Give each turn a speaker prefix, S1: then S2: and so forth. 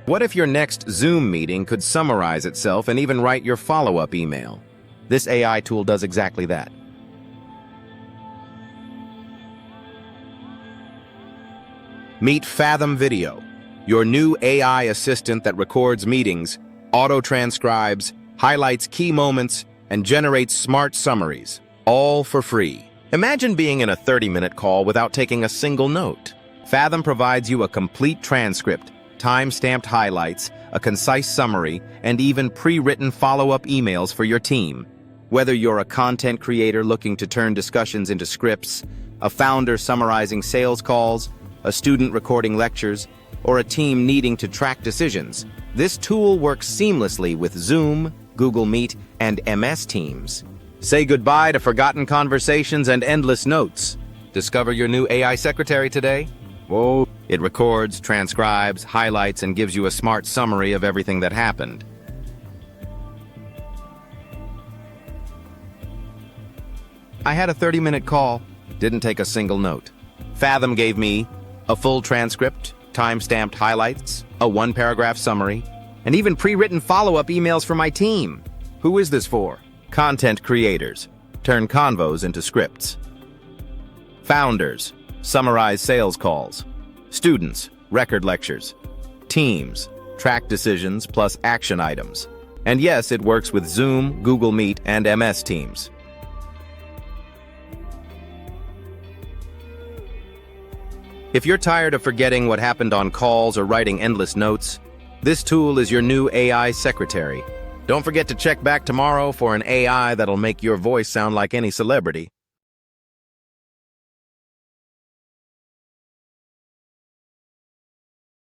S1: What if your next Zoom meeting could summarize itself and even write your follow-up email? This AI tool does exactly that. Meet Fathom Video, your new AI assistant that records meetings, auto-transcribes, highlights key moments, and generates smart summaries, all for free. Imagine being in a 30-minute call without taking a single note. Fathom provides you a complete transcript, time-stamped highlights, a concise summary, and even pre-written follow-up emails for your team. Whether you're a content creator looking to turn discussions into scripts, a founder summarizing sales calls, a student recording lectures, or a team needing to track decisions, this tool works seamlessly with Zoom, Google Meet, and MS Teams. Say goodbye to forgotten conversations and endless notes. Discover your new AI secretary today? Whoa! It records, transcribes, highlights, and gives you a smart summary of everything that happened. I had a 30-minute call, didn't take a single note. Fathom gave me a full transcript, time-stamped highlights, a one-paragraph summary, and even pre-written follow-up emails for my team. Who is this for? Content creators. Turn convos into scripts. Founders. Summarize sales calls. Students. Record lectures. Teams. Track decisions plus action items. And yes, it works with Zoom, Google Meet, and MS Teams. If you're tired of forgetting what happened on calls or writing endless notes, this tool is your new AI secretary. Don't forget to check back tomorrow for an AI that'll make your voice sound like any celebrity.